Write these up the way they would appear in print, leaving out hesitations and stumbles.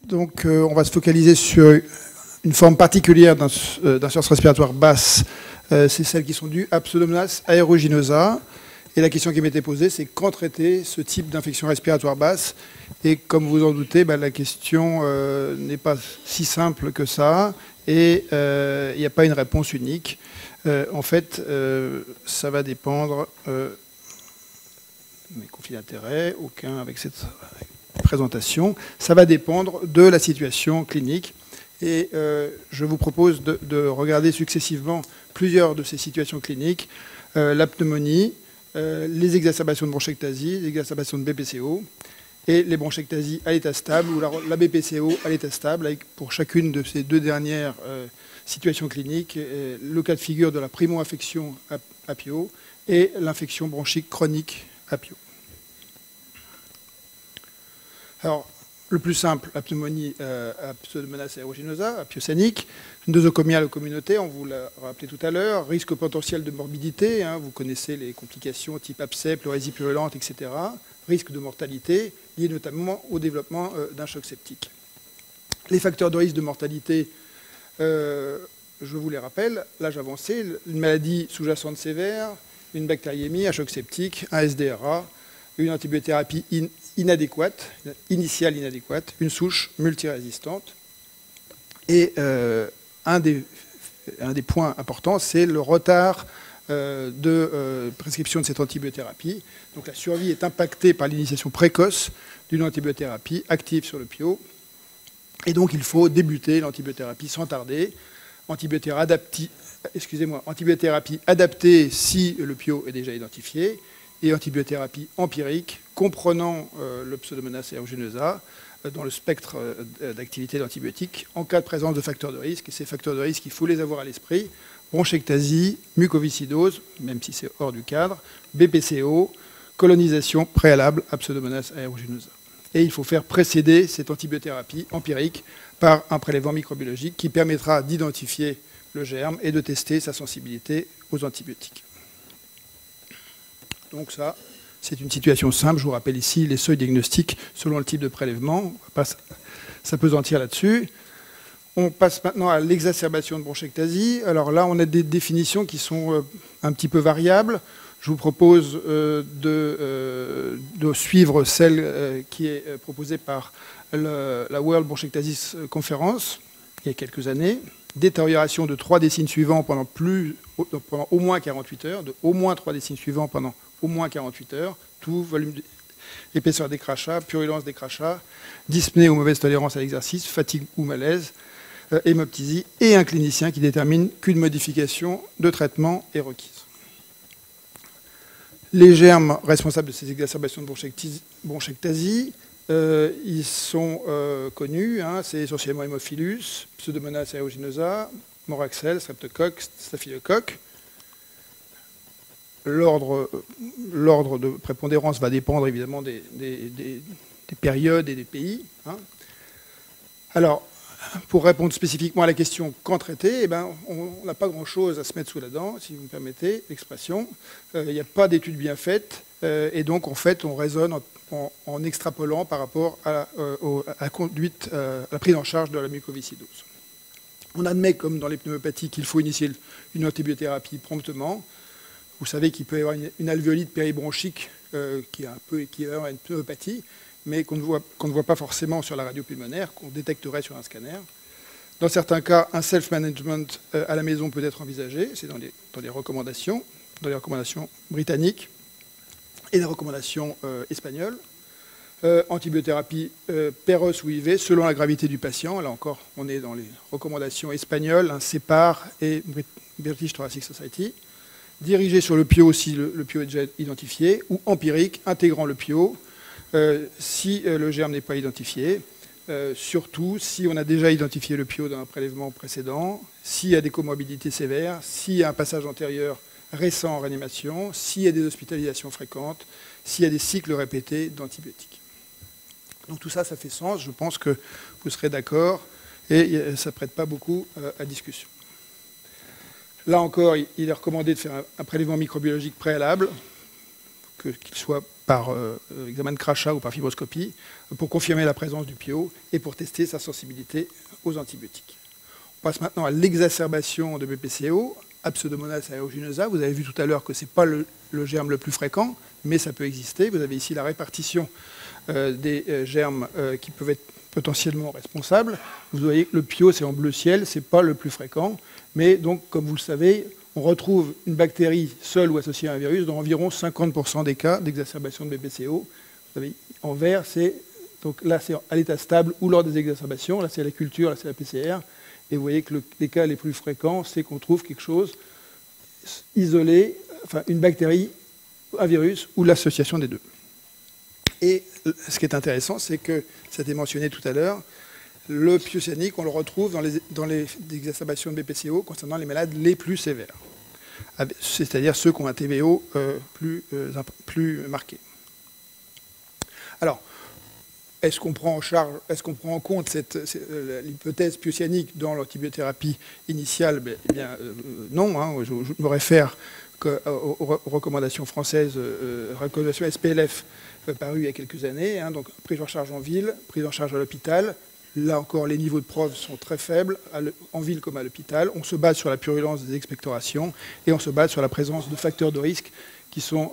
Donc, on va se focaliser sur une forme particulière d'insuffisance respiratoire basse. C'est celles qui sont dues à Pseudomonas aeruginosa. Et la question qui m'était posée, c'est quand traiter ce type d'infection respiratoire basse. Et comme vous en doutez, la question n'est pas si simple que ça. Et il n'y a pas une réponse unique. En fait, ça va dépendre... mes conflits d'intérêts, aucun avec cette présentation. Ça va dépendre de la situation clinique. Et je vous propose de regarder successivement plusieurs de ces situations cliniques. La pneumonie, les exacerbations de bronchectasie, les exacerbations de BPCO, et les bronchectasies à l'état stable, ou la BPCO à l'état stable, avec pour chacune de ces deux dernières situations cliniques, le cas de figure de la primo-infection à PIO et l'infection bronchique chronique à PIO. Alors, le plus simple, la pneumonie à Pseudomonas aeruginosa, à piocénique, nosocomiale aux communautés, on vous l'a rappelé tout à l'heure, risque potentiel de morbidité, vous connaissez les complications type abcès, pleurésie purulente, etc., risque de mortalité, lié notamment au développement d'un choc septique. Les facteurs de risque de mortalité, je vous les rappelle, l'âge avancé, une maladie sous-jacente sévère, une bactériémie, un choc septique, un SDRA, une antibiothérapie inadéquate, initiale inadéquate, une souche multirésistante. Et un des points importants, c'est le retard de prescription de cette antibiothérapie. Donc la survie est impactée par l'initiation précoce d'une antibiothérapie active sur le PIO. Et donc il faut débuter l'antibiothérapie sans tarder. Antibiothérapie adaptée si le PIO est déjà identifié, et antibiothérapie empirique comprenant le Pseudomonas aeruginosa dans le spectre d'activité d'antibiotiques en cas de présence de facteurs de risque. Et ces facteurs de risque, il faut les avoir à l'esprit: bronchectasie, mucoviscidose, même si c'est hors du cadre, BPCO, colonisation préalable à Pseudomonas aeruginosa. Et il faut faire précéder cette antibiothérapie empirique par un prélèvement microbiologique qui permettra d'identifier le germe et de tester sa sensibilité aux antibiotiques. Donc ça, c'est une situation simple. Je vous rappelle ici les seuils diagnostiques selon le type de prélèvement. On ne va pas s'apesantir là-dessus. On passe maintenant à l'exacerbation de bronchectasie. Alors là, on a des définitions qui sont un petit peu variables. Je vous propose de suivre celle qui est proposée par la World Bronchiectasis Conference il y a quelques années. Détérioration de 3 des signes suivants pendant au moins 48 heures, de au moins 3 des signes suivants pendant au moins 48 heures, tout volume, épaisseur des crachats, purulence des crachats, dyspnée ou mauvaise tolérance à l'exercice, fatigue ou malaise, hémoptysie, et un clinicien qui détermine qu'une modification de traitement est requise. Les germes responsables de ces exacerbations de bronchectasie, ils sont connus, c'est essentiellement Haemophilus, Pseudomonas aeruginosa, Moraxelle, Streptocoque, Staphylocoque. L'ordre de prépondérance va dépendre évidemment des périodes et des pays. Alors, pour répondre spécifiquement à la question quand traiter, on n'a pas grand-chose à se mettre sous la dent, si vous me permettez l'expression. Il n'y a pas d'études bien faites, et donc en fait on raisonne en extrapolant par rapport à la conduite, à la prise en charge de la mucoviscidose. On admet, comme dans les pneumopathies, qu'il faut initier une antibiothérapie promptement. Vous savez qu'il peut y avoir une alvéolite péribronchique qui est un peu équivalent à une pneumopathie, mais qu'on ne voit pas forcément sur la radio pulmonaire, qu'on détecterait sur un scanner. Dans certains cas, un self-management à la maison peut être envisagé. C'est dans les recommandations britanniques et les recommandations espagnoles. Antibiothérapie Péros ou IV, selon la gravité du patient. Là encore, on est dans les recommandations espagnoles, CEPAR et British Thoracic Society. Dirigé sur le PIO si le PIO est déjà identifié, ou empirique, intégrant le PIO si le germe n'est pas identifié. Surtout si on a déjà identifié le PIO dans un prélèvement précédent, s'il y a des comorbidités sévères, s'il y a un passage antérieur récent en réanimation, s'il y a des hospitalisations fréquentes, s'il y a des cycles répétés d'antibiotiques. Donc tout ça, ça fait sens. Je pense que vous serez d'accord et ça ne prête pas beaucoup à discussion. Là encore, il est recommandé de faire un prélèvement microbiologique préalable qu'il soit par examen de crachat ou par fibroscopie, pour confirmer la présence du PIO et pour tester sa sensibilité aux antibiotiques. On passe maintenant à l'exacerbation de BPCO, à Pseudomonas aeruginosa. Vous avez vu tout à l'heure que ce n'est pas le germe le plus fréquent, mais ça peut exister. Vous avez ici la répartition des germes qui peuvent être potentiellement responsables. Vous voyez que le PIO, c'est en bleu ciel, ce n'est pas le plus fréquent. Mais donc, comme vous le savez, on retrouve une bactérie seule ou associée à un virus dans environ 50% des cas d'exacerbation de BPCO. Vous savez, en vert, donc là, c'est à l'état stable ou lors des exacerbations. Là, c'est la culture, là, c'est la PCR. Et vous voyez que les cas les plus fréquents, c'est qu'on trouve quelque chose isolé, enfin une bactérie, un virus ou l'association des deux. Et ce qui est intéressant, c'est que, ça a été mentionné tout à l'heure, le piocyanide, on le retrouve dans les exacerbations de BPCO concernant les malades les plus sévères, c'est-à-dire ceux qui ont un TVO plus marqué. Alors, est-ce qu'on prend en compte l'hypothèse piocyanide dans l'antibiothérapie initiale? Eh bien, non. Hein, je me réfère aux recommandations françaises, recommandations SPLF parues il y a quelques années. Hein, donc, prise en charge en ville, prise en charge à l'hôpital. Là encore, les niveaux de preuve sont très faibles, en ville comme à l'hôpital. On se base sur la purulence des expectorations et on se base sur la présence de facteurs de risque qui sont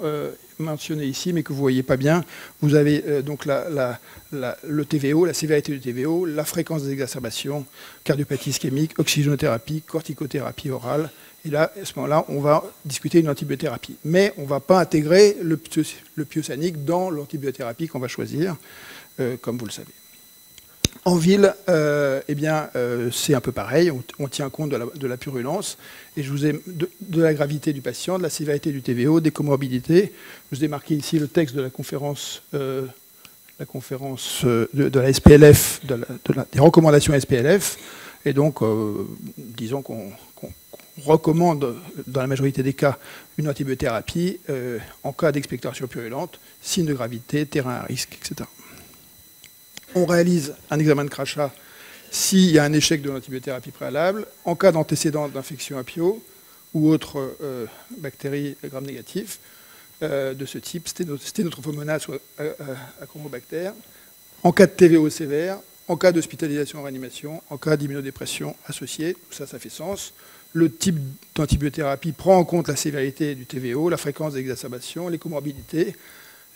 mentionnés ici, mais que vous ne voyez pas bien. Vous avez donc le TVO, la sévérité du TVO, la fréquence des exacerbations, cardiopathie ischémique, oxygénothérapie, corticothérapie orale. Et là, à ce moment-là, on va discuter d'une antibiothérapie. Mais on ne va pas intégrer le piocyanide dans l'antibiothérapie qu'on va choisir, comme vous le savez. En ville, c'est un peu pareil, on tient compte de la purulence, et je vous ai de la gravité du patient, de la sévérité du TVO, des comorbidités. Je vous ai marqué ici le texte de la conférence, de la SPLF, des recommandations SPLF, et donc, disons qu'on recommande, dans la majorité des cas, une antibiothérapie en cas d'expectoration purulente, signe de gravité, terrain à risque, etc. On réalise un examen de crachat s'il y a un échec de l'antibiothérapie préalable, en cas d'antécédent d'infection à PIO ou autre bactéries gram-négatifs de ce type, Sténotrophomonas ou Achromobacter, en cas de TVO sévère, en cas d'hospitalisation en réanimation, en cas d'immunodépression associée. Ça fait sens. Le type d'antibiothérapie prend en compte la sévérité du TVO, la fréquence d'exacerbation, les comorbidités,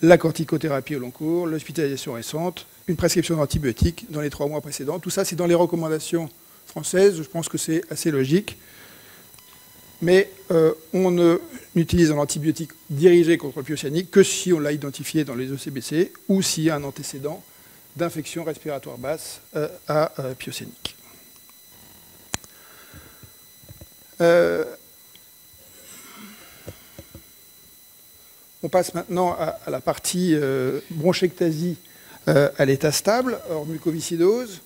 la corticothérapie au long cours, l'hospitalisation récente, une prescription d'antibiotiques dans les 3 mois précédents. Tout ça, c'est dans les recommandations françaises. Je pense que c'est assez logique. Mais on n'utilise un antibiotique dirigé contre le piocyanide que si on l'a identifié dans les ECBC ou s'il y a un antécédent d'infection respiratoire basse à piocyanide. On passe maintenant à la partie bronchectasie à l'état stable, hors mucoviscidose,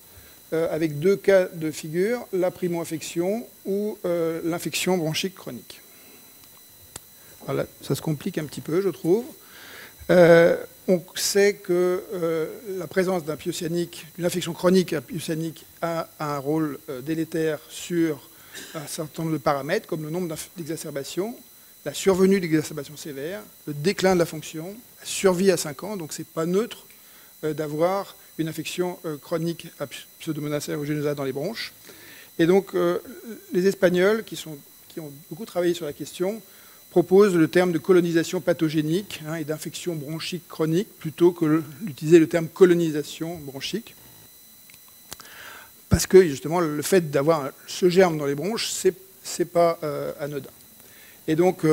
avec 2 cas de figure, la primo-infection ou l'infection bronchique chronique. Voilà, ça se complique un petit peu, je trouve. On sait que la présence d'un piocyanide, d'une infection chronique à piocyanide, a un rôle délétère sur un certain nombre de paramètres, comme le nombre d'exacerbations, la survenue d'exacerbations sévères, le déclin de la fonction, la survie à 5 ans, donc ce n'est pas neutre d'avoir une infection chronique à Pseudomonas aeruginosa dans les bronches. Et donc, les Espagnols, qui ont beaucoup travaillé sur la question, proposent le terme de colonisation pathogénique et d'infection bronchique chronique, plutôt que d'utiliser le terme colonisation bronchique. Parce que, justement, le fait d'avoir ce germe dans les bronches, c'est pas anodin. Et donc,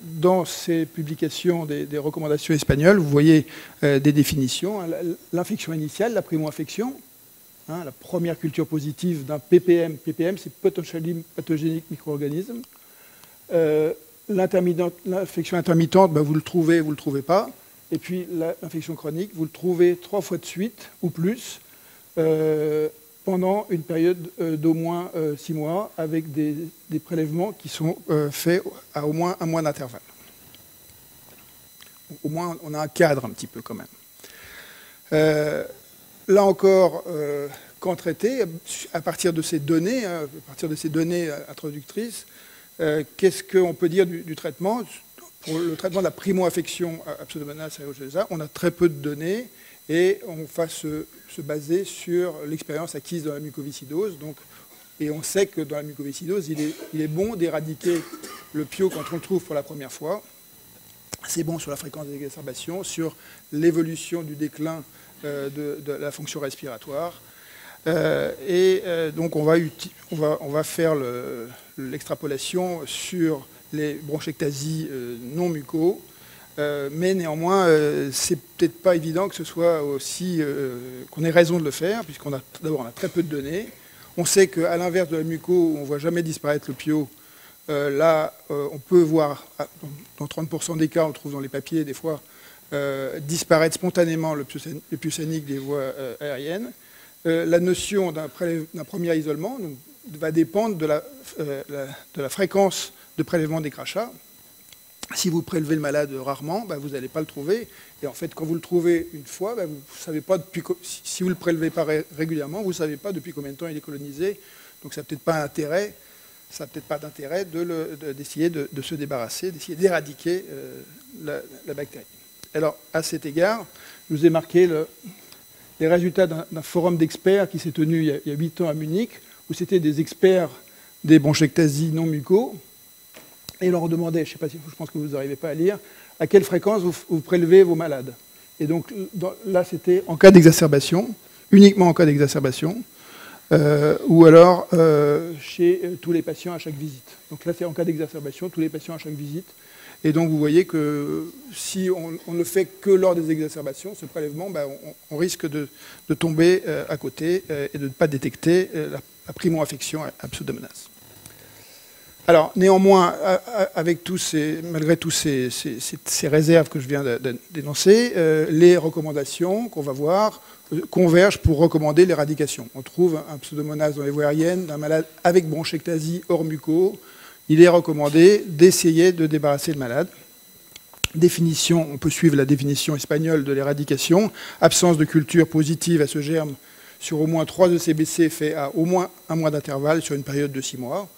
dans ces publications des recommandations espagnoles, vous voyez des définitions. L'infection initiale, la primo-infection, la première culture positive d'un PPM. PPM, c'est Potentially Pathogenic Microorganism. L'infection intermittente, vous le trouvez, vous ne le trouvez pas. Et puis, l'infection chronique, vous le trouvez 3 fois de suite ou plus pendant une période d'au moins 6 mois, avec des prélèvements qui sont faits à au moins 1 mois d'intervalle. Au moins, on a un cadre un petit peu quand même. Là encore, quand traiter, à partir de ces données, introductrices, qu'est-ce qu'on peut dire du traitement? pour le traitement de la primo-infection à Pseudomonas aeruginosa, on a très peu de données et on va se baser sur l'expérience acquise dans la mucoviscidose. Donc, et on sait que dans la mucoviscidose, il est bon d'éradiquer le pio quand on le trouve pour la première fois. C'est bon sur la fréquence des exacerbations, sur l'évolution du déclin de la fonction respiratoire. Donc on va faire l'extrapolation sur les bronchectasies non mucaux, mais néanmoins, c'est peut-être pas évident que ce soit aussi qu'on ait raison de le faire, puisqu'on a d'abord on a très peu de données. On sait qu'à l'inverse de la muco, où on ne voit jamais disparaître le pio, là, on peut voir, dans 30% des cas, on trouve dans les papiers des fois, disparaître spontanément le pio sanique des voies aériennes. La notion d'un premier isolement va dépendre de la fréquence de prélèvement des crachats. Si vous prélevez le malade rarement, vous n'allez pas le trouver. Et en fait, quand vous le trouvez une fois, vous savez pas si vous ne le prélevez pas régulièrement, vous ne savez pas depuis combien de temps il est colonisé. Donc ça n'a peut-être pas d'intérêt d'essayer de se débarrasser, d'essayer d'éradiquer la bactérie. Alors, à cet égard, je vous ai marqué les résultats d'un forum d'experts qui s'est tenu il y a 8 ans à Munich, où c'était des experts des bronchectasies non mucaux. Et on leur demandait, je pense que vous n'arrivez pas à lire, à quelle fréquence vous prélevez vos malades. Et donc là, c'était en cas d'exacerbation, uniquement en cas d'exacerbation, ou alors chez tous les patients à chaque visite. Donc là, c'est en cas d'exacerbation, tous les patients à chaque visite. Et donc vous voyez que si on ne fait que lors des exacerbations, ce prélèvement, on risque de tomber à côté et de ne pas détecter la primo-infection à Pseudomonas. Alors, néanmoins, malgré toutes ces réserves que je viens d'énoncer, les recommandations qu'on va voir convergent pour recommander l'éradication. On trouve un Pseudomonas dans les voies aériennes d'un malade avec bronchectasie hors muco. Il est recommandé d'essayer de débarrasser le malade. Définition, on peut suivre la définition espagnole de l'éradication. Absence de culture positive à ce germe sur au moins 3 ECBC fait à au moins 1 mois d'intervalle sur une période de 6 mois.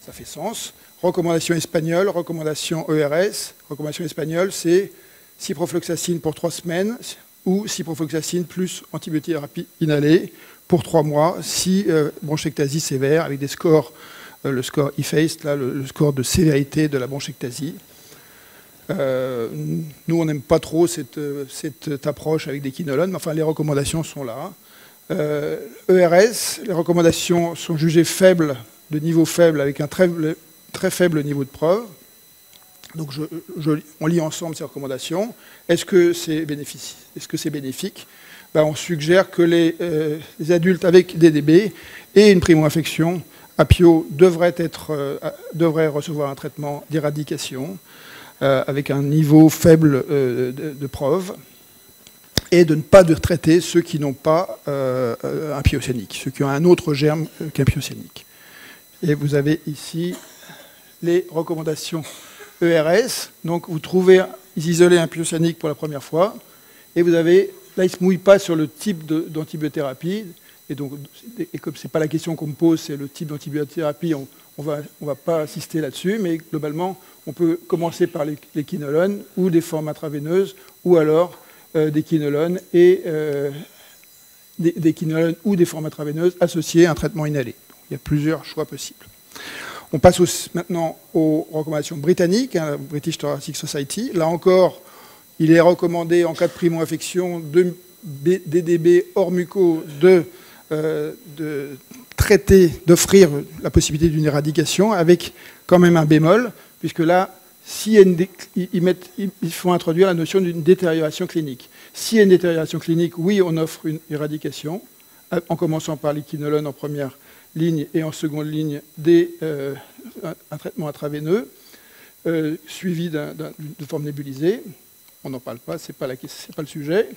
Ça fait sens. Recommandation espagnole, recommandation ERS. Recommandation espagnole, c'est ciprofloxacine pour 3 semaines ou ciprofloxacine plus antibiothérapie inhalée pour 3 mois si bronchectasie sévère avec des scores, le score IFACE, là, le score de sévérité de la bronchectasie. Nous, on n'aime pas trop cette approche avec des quinolones, mais enfin, les recommandations sont là. ERS, les recommandations sont jugées faibles, de niveau faible, avec un très faible niveau de preuve. Donc on lit ensemble ces recommandations. Est-ce que c'est bénéfique? On suggère que les adultes avec DDB et une primo-infection à pio devraient recevoir un traitement d'éradication avec un niveau faible de preuve, et de ne pas traiter ceux qui n'ont pas un piocénique, ceux qui ont un autre germe qu'un piocénique. Et vous avez ici les recommandations ERS. Donc vous trouvez, ils isolaient un piocénique pour la première fois, et vous avez, là ils ne se mouillent pas sur le type d'antibiothérapie, et comme ce n'est pas la question qu'on me pose, c'est le type d'antibiothérapie, on va pas insister là-dessus, mais globalement, on peut commencer par les quinolones ou des formes intraveineuses, ou alors des quinolones et des quinolones ou des formes intraveineuses associées à un traitement inhalé. Donc, il y a plusieurs choix possibles. On passe maintenant aux recommandations britanniques, hein, British Thoracic Society. Là encore, il est recommandé en cas de primo-infection de DDB hors muco de traiter, d'offrir la possibilité d'une éradication avec quand même un bémol, puisque là, il faut introduire la notion d'une détérioration clinique. S'il y a une détérioration clinique, oui, on offre une éradication, en commençant par les quinolones en première ligne et en seconde ligne un traitement intraveineux, suivi de forme nébulisée. On n'en parle pas, ce n'est pas le sujet.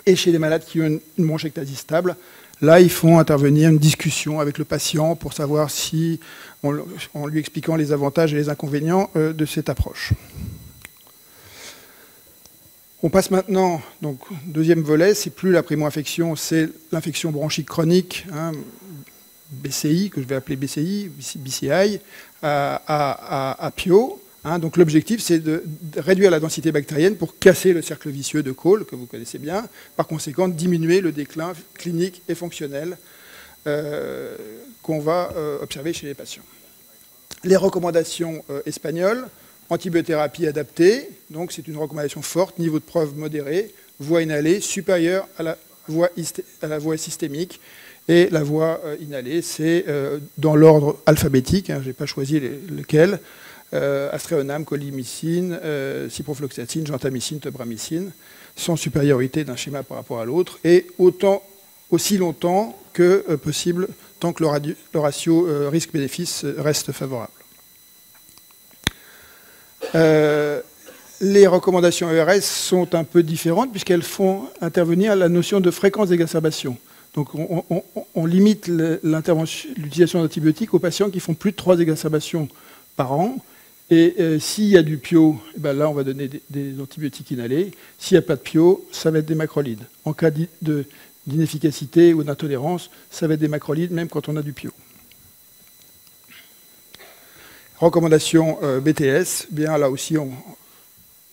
Et chez les malades qui ont une bronchectasie stable, là, ils font intervenir une discussion avec le patient pour savoir si, en lui expliquant les avantages et les inconvénients de cette approche. On passe maintenant, donc deuxième volet, c'est plus la primo-infection, c'est l'infection bronchique chronique, hein, BCI, que je vais appeler BCI, BCI, à PIO, Hein, donc l'objectif, c'est de réduire la densité bactérienne pour casser le cercle vicieux de Cole, que vous connaissez bien, par conséquent diminuer le déclin clinique et fonctionnel qu'on va observer chez les patients. Les recommandations espagnoles, antibiothérapie adaptée, donc c'est une recommandation forte, niveau de preuve modéré, voie inhalée supérieure à la voie systémique, et la voie inhalée, c'est dans l'ordre alphabétique, hein, je n'ai pas choisi lequel, astréonam, colimycine, ciprofloxacine, gentamicine, tobramycine, sans supériorité d'un schéma par rapport à l'autre, et aussi longtemps que possible, tant que le ratio risque-bénéfice reste favorable. Les recommandations ERS sont un peu différentes puisqu'elles font intervenir la notion de fréquence d'exacerbation. Donc on limite l'utilisation d'antibiotiques aux patients qui font plus de 3 exacerbations par an. Et s'il y a du PIO, eh ben là on va donner des antibiotiques inhalés. S'il n'y a pas de PIO, ça va être des macrolides. En cas d'inefficacité ou d'intolérance, ça va être des macrolides même quand on a du PIO. Recommandation BTS, bien là aussi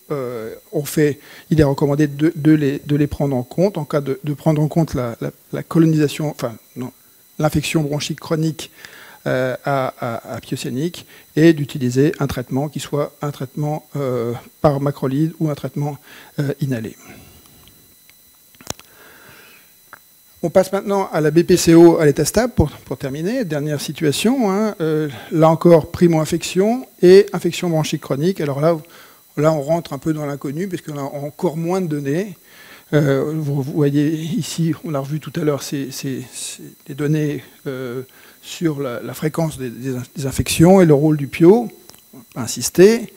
il est recommandé de les prendre en compte en cas de prendre en compte la colonisation, enfin l'infection bronchique chronique à piocyanique et d'utiliser un traitement qui soit un traitement par macrolide ou un traitement inhalé. On passe maintenant à la BPCO à l'état stable pour terminer. Dernière situation, hein, là encore primo-infection et infection bronchique chronique. Alors là, on rentre un peu dans l'inconnu puisqu'on a encore moins de données. Vous voyez ici, on l'a revu tout à l'heure, c'est des données sur la fréquence des infections et le rôle du PIO. On va pas insister.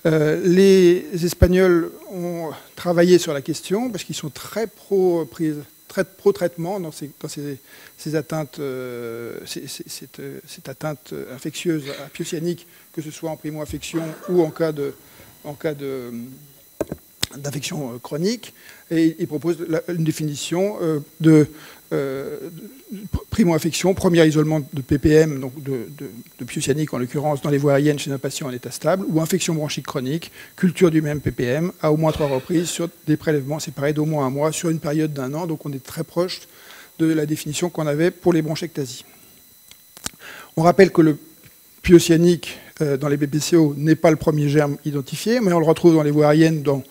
Les Espagnols ont travaillé sur la question parce qu'ils sont très pro-traitement dans ces atteintes, cette atteinte infectieuse à piocyanique, que ce soit en primo-infection ou en cas d'infection chronique, et il propose une définition de primo-infection, premier isolement de PPM, donc de piocyanique en l'occurrence dans les voies aériennes chez un patient en état stable, ou infection bronchique chronique, culture du même PPM à au moins 3 reprises sur des prélèvements séparés d'au moins 1 mois sur une période d'1 an, donc on est très proche de la définition qu'on avait pour les bronchectasies. On rappelle que le piocyanique dans les BPCO n'est pas le premier germe identifié, mais on le retrouve dans les voies aériennes dans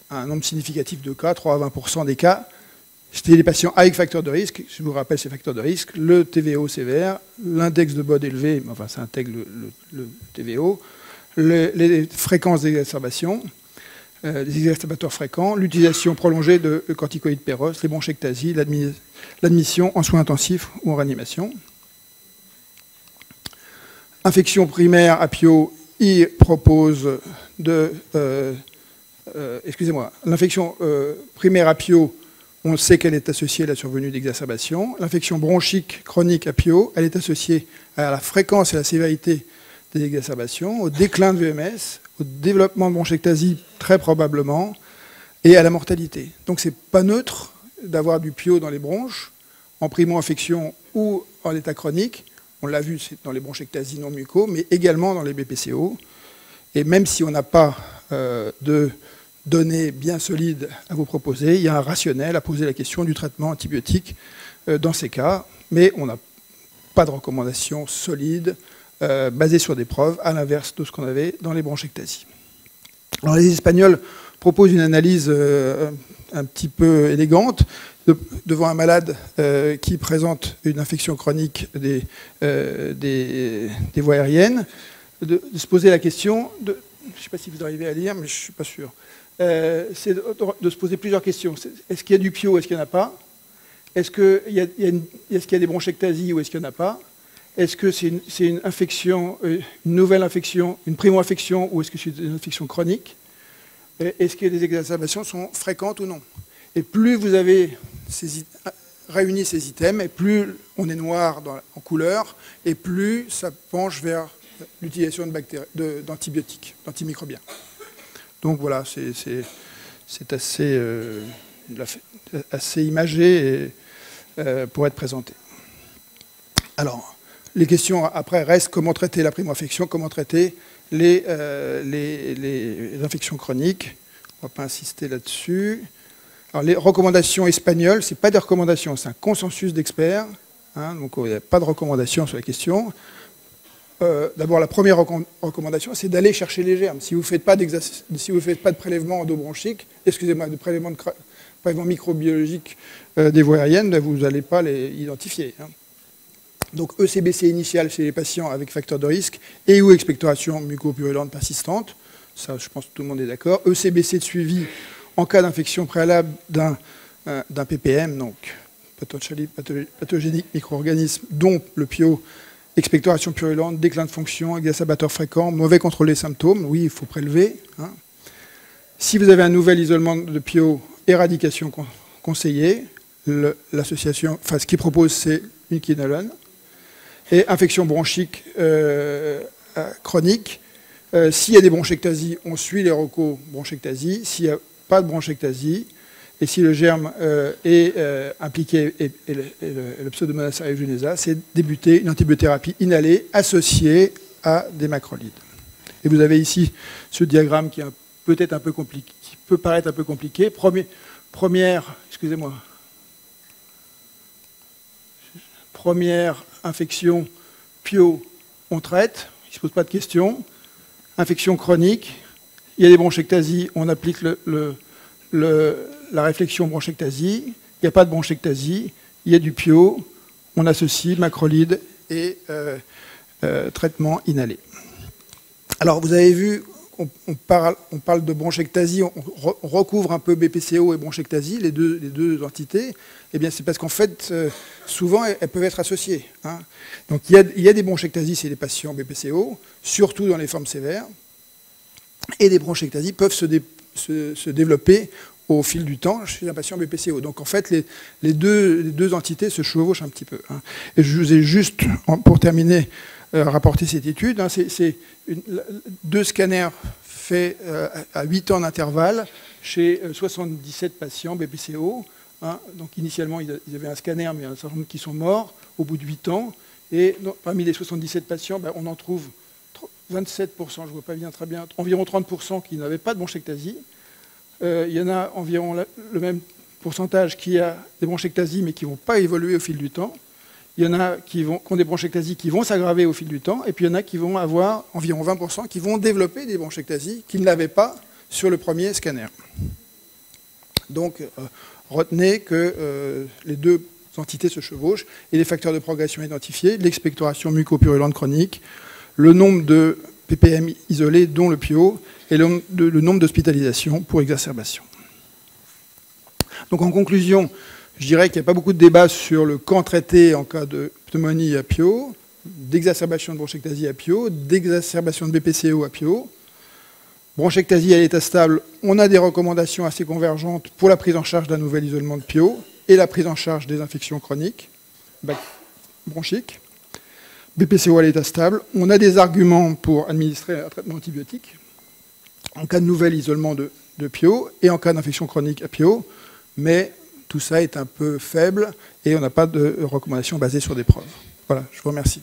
un nombre significatif de cas, 3 à 20% des cas. C'était les patients avec facteurs de risque. Je vous rappelle ces facteurs de risque: le TVO sévère, l'index de Bode élevé, enfin ça intègre le TVO, les fréquences d'exacerbation, les exacerbateurs fréquents, l'utilisation prolongée de corticoïdes péros, les bronchectasies, l'admission en soins intensifs ou en réanimation. Infection primaire à PIO, il propose l'infection primaire à PIO, on sait qu'elle est associée à la survenue d'exacerbation. L'infection bronchique chronique à PIO, elle est associée à la fréquence et à la sévérité des exacerbations, au déclin de VMS, au développement de bronchectasie très probablement, et à la mortalité. Donc c'est pas neutre d'avoir du PIO dans les bronches, en primo-infection ou en état chronique. On l'a vu, c'est dans les bronchectasies non mucaux, mais également dans les BPCO. Et même si on n'a pas de données bien solides à vous proposer, il y a un rationnel à poser la question du traitement antibiotique dans ces cas, mais on n'a pas de recommandations solides basées sur des preuves, à l'inverse de ce qu'on avait dans les bronchectasies. Alors les Espagnols proposent une analyse un petit peu élégante devant un malade qui présente une infection chronique des voies aériennes, de se poser la question, je ne sais pas si vous arrivez à lire, mais je ne suis pas sûr, c'est de se poser plusieurs questions. Est-ce qu'il y a du PIO, est-ce qu'il n'y en a pas? Est-ce qu'il y a des bronchectasies ou est-ce qu'il n'y en a pas? Est-ce que c'est une infection, une nouvelle infection, une primo-infection, ou est-ce que c'est une infection chronique? Est-ce que les exacerbations sont fréquentes ou non? Et plus vous avez réuni ces items, et plus on est noir en couleur, et plus ça penche vers l'utilisation d'antibiotiques, d'antimicrobiens. Donc voilà, c'est assez imagé pour être présenté. Alors, les questions après restent: comment traiter la primo-infection, comment traiter les infections chroniques. On ne va pas insister là-dessus. Alors, les recommandations espagnoles, ce n'est pas des recommandations, c'est un consensus d'experts. Hein, donc, il n'y a pas de recommandations sur la question. D'abord, la première recommandation, c'est d'aller chercher les germes. Si vous ne faites pas de prélèvement endobronchique, excusez-moi, de prélèvement microbiologique des voies aériennes, vous n'allez pas les identifier. Hein. Donc, ECBC initial chez les patients avec facteur de risque et ou expectoration mucopurulente persistante. Ça, je pense que tout le monde est d'accord. ECBC de suivi en cas d'infection préalable d'un PPM, donc pathogénique micro-organisme, dont le PIO, expectoration purulente, déclin de fonction, exacerbateur fréquent, mauvais contrôle des symptômes, oui, il faut prélever. Hein. Si vous avez un nouvel isolement de PIO, éradication conseillée, l'association, enfin, ce qu'il propose, c'est une quinolone. Et infection bronchique chronique, s'il y a des bronchectasies, on suit les recos bronchectasie. S'il n'y a pas de bronchectasie, et si le germe est impliqué et le Pseudomonas aeruginosa, c'est débuter une antibiothérapie inhalée associée à des macrolides. Et vous avez ici ce diagramme qui est peut-être un peu compliqué, qui peut paraître un peu compliqué. Première infection, PIO, on traite, il ne se pose pas de questions. Infection chronique, il y a des bronchectasies, on applique la réflexion bronchectasie, il n'y a pas de bronchectasie, il y a du PIO, on associe macrolide et traitement inhalé. Alors vous avez vu, on parle de bronchectasie, on recouvre un peu BPCO et bronchectasie, les deux entités. Eh bien c'est parce qu'en fait, souvent elles peuvent être associées. Hein. Donc il y a des bronchectasies chez les patients BPCO, surtout dans les formes sévères, et des bronchectasies peuvent se développer au fil du temps chez un patient BPCO. Donc en fait, les deux entités se chevauchent un petit peu. Hein. Et je vous ai juste, pour terminer, rapporté cette étude. Hein. C'est 2 scanners faits à 8 ans d'intervalle chez 77 patients BPCO. Hein. Donc initialement, ils avaient un scanner, mais il y a un certain nombre qui sont morts au bout de 8 ans. Et parmi les 77 patients, on en trouve 27%, je ne vois pas bien très bien, environ 30% qui n'avaient pas de bronchectasie. Il y en a environ le même pourcentage qui a des bronchectasies mais qui ne vont pas évoluer au fil du temps. Il y en a qui ont des bronchectasies qui vont s'aggraver au fil du temps. Et puis il y en a qui vont avoir environ 20% qui vont développer des bronchectasies qu'ils n'avaient pas sur le premier scanner. Donc retenez que les deux entités se chevauchent et les facteurs de progression identifiés, l'expectoration mucopurulente chronique, le nombre de PPM isolés, dont le PIO, et le nombre d'hospitalisations pour exacerbation. Donc en conclusion, je dirais qu'il n'y a pas beaucoup de débat sur le camp traité en cas de pneumonie à PIO, d'exacerbation de bronchectasie à PIO, d'exacerbation de BPCO à PIO. Bronchectasie à l'état stable, on a des recommandations assez convergentes pour la prise en charge d'un nouvel isolement de PIO et la prise en charge des infections chroniques bronchiques. BPCO à l'état stable, on a des arguments pour administrer un traitement antibiotique en cas de nouvel isolement de PIO et en cas d'infection chronique à PIO, mais tout ça est un peu faible et on n'a pas de recommandations basées sur des preuves. Voilà, je vous remercie.